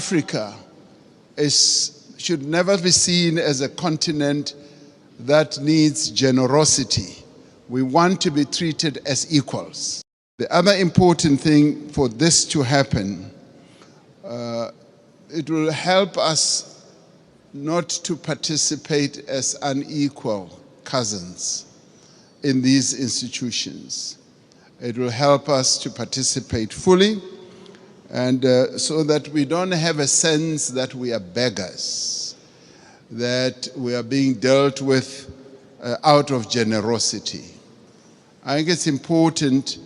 Africa should never be seen as a continent that needs generosity. We want to be treated as equals. The other important thing for this to happen, it will help us not to participate as unequal cousins in these institutions. It will help us to participate fully, and so that we don't have a sense that we are beggars, that we are being dealt with out of generosity. I think it's important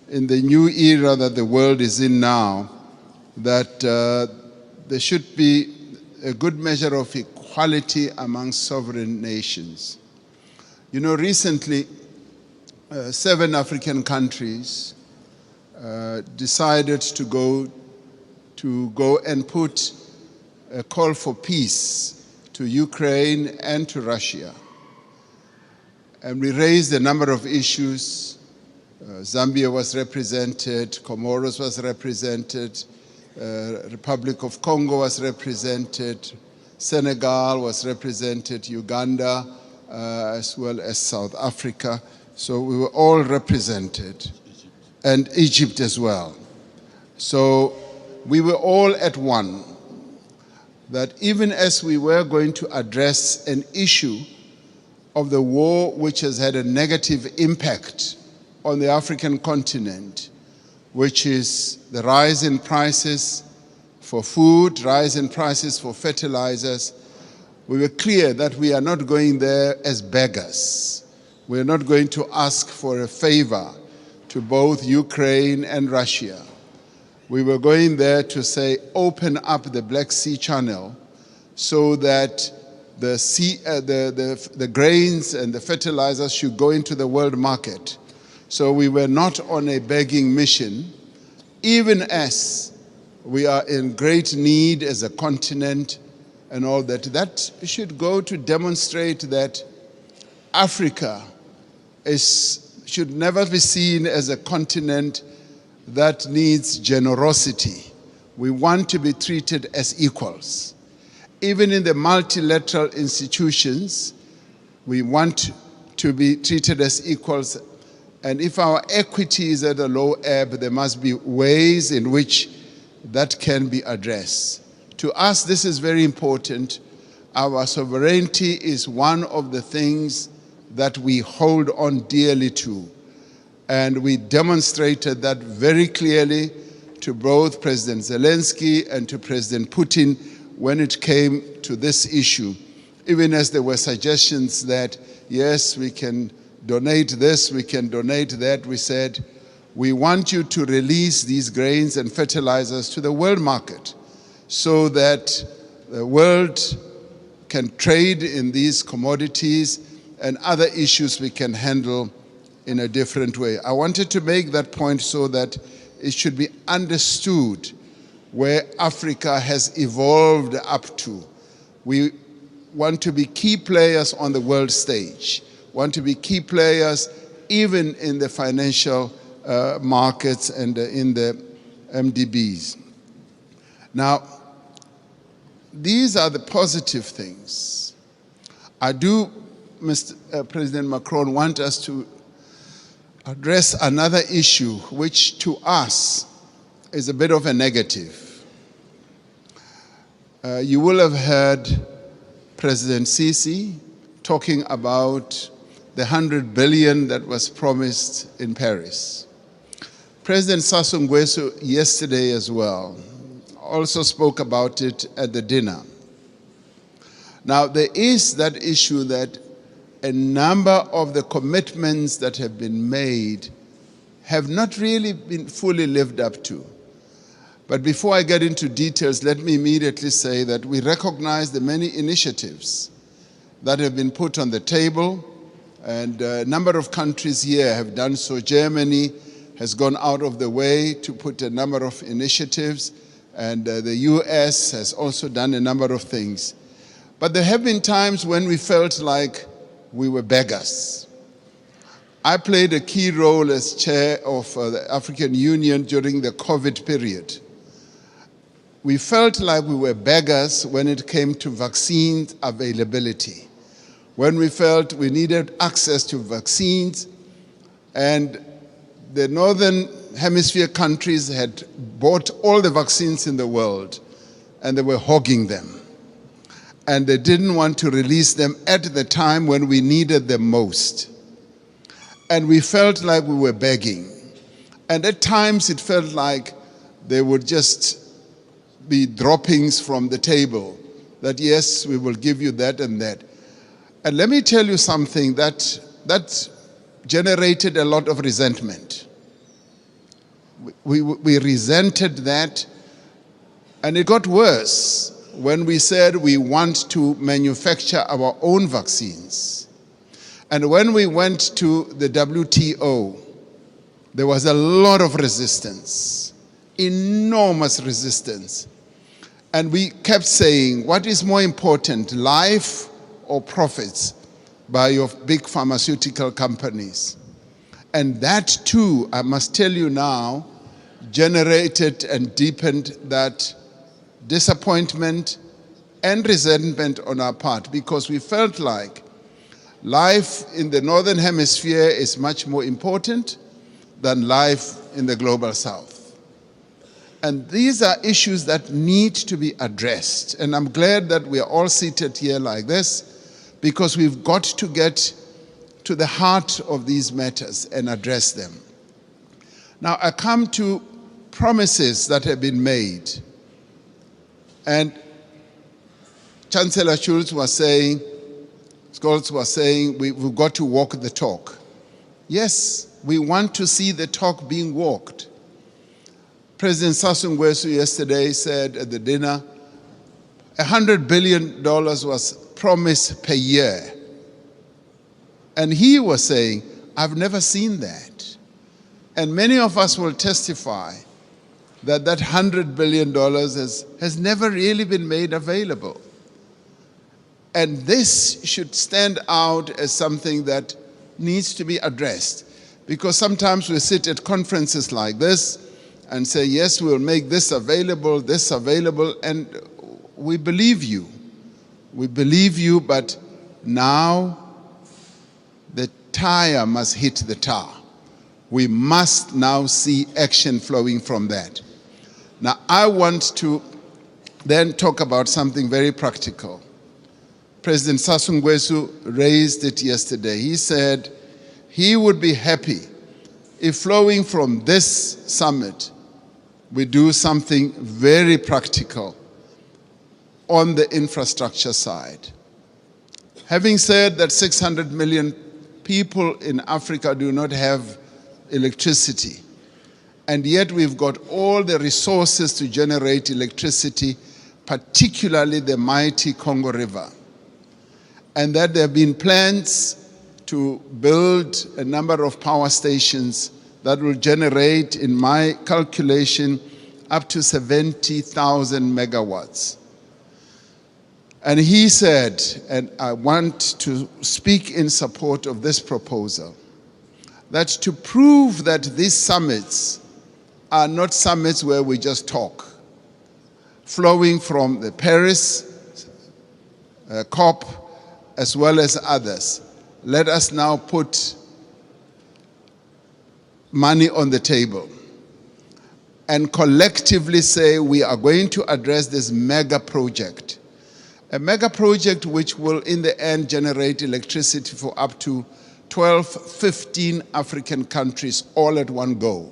in the new era that the world is in now that there should be a good measure of equality among sovereign nations. You know, recently, 7 African countries decided to go and put a call for peace to Ukraine and to Russia. And we raised a number of issues. Zambia was represented, Comoros was represented, Republic of Congo was represented, Senegal was represented, Uganda, as well as South Africa. So we were all represented, and Egypt as well. So we were all at one, that even as we were going to address an issue of the war which has had a negative impact on the African continent, which is the rise in prices for food, rise in prices for fertilizers, we were clear that we are not going there as beggars. We are not going to ask for a favor to both Ukraine and Russia. We were going there to say, open up the Black Sea Channel so that the grains and the fertilizers should go into the world market. So we were not on a begging mission, even as we are in great need as a continent and all that. That should go to demonstrate that Africa should never be seen as a continent that needs generosity. We want to be treated as equals. Even in the multilateral institutions, we want to be treated as equals. And if our equity is at a low ebb, there must be ways in which that can be addressed. To us, this is very important. Our sovereignty is one of the things that we hold on dearly to. And we demonstrated that very clearly to both President Zelensky and to President Putin when it came to this issue. Even as there were suggestions that, yes, we can donate this, we can donate that, we said, we want you to release these grains and fertilizers to the world market so that the world can trade in these commodities and other issues we can handle in a different way. I wanted to make that point so that it should be understood where Africa has evolved up to. We want to be key players on the world stage, want to be key players even in the financial markets and in the MDBs. Now, these are the positive things. I do, Mr. President Macron, want us to address another issue which to us is a bit of a negative. You will have heard President Sisi talking about the 100 billion that was promised in Paris. President Sassou Nguesso yesterday as well also spoke about it at the dinner. Now there is that issue that a number of the commitments that have been made have not really been fully lived up to. But before I get into details, let me immediately say that we recognize the many initiatives that have been put on the table, and a number of countries here have done so. Germany has gone out of the way to put a number of initiatives, and the US has also done a number of things. But there have been times when we felt like we were beggars. I played a key role as chair of the African Union during the COVID period. We felt like we were beggars when it came to vaccine availability, when we felt we needed access to vaccines, and the Northern Hemisphere countries had bought all the vaccines in the world, and they were hogging them. And they didn't want to release them at the time when we needed them most. And we felt like we were begging. And at times it felt like they would just be droppings from the table, that yes, we will give you that and that. And let me tell you something that generated a lot of resentment. We resented that, and it got worse when we said we want to manufacture our own vaccines. And when we went to the WTO, there was a lot of resistance, enormous resistance. And we kept saying, what is more important, life or profits by your big pharmaceutical companies? And that too, I must tell you now, generated and deepened that disappointment and resentment on our part, because we felt like life in the Northern Hemisphere is much more important than life in the global South. And these are issues that need to be addressed. And I'm glad that we are all seated here like this, because we've got to get to the heart of these matters and address them. Now, I come to promises that have been made. And Chancellor Scholz was saying, we've got to walk the talk. Yes, we want to see the talk being walked. President Sassou Nguesso yesterday said at the dinner, $100 billion was promised per year. And he was saying, I've never seen that. And many of us will testify that that $100 billion has never really been made available. And this should stand out as something that needs to be addressed. Because sometimes we sit at conferences like this and say, yes, we'll make this available, and we believe you. We believe you, but now the tire must hit the tar. We must now see action flowing from that. Now, I want to then talk about something very practical. President Sassou Nguesso raised it yesterday. He said he would be happy if flowing from this summit, we do something very practical on the infrastructure side. Having said that 600 million people in Africa do not have electricity, and yet we've got all the resources to generate electricity, particularly the mighty Congo River, and that there have been plans to build a number of power stations that will generate, in my calculation, up to 70,000 megawatts. And he said, and I want to speak in support of this proposal, that to prove that these summits are not summits where we just talk, flowing from the Paris COP as well as others, let us now put money on the table and collectively say we are going to address this mega project. A mega project which will in the end generate electricity for up to 12, 15 African countries all at one go.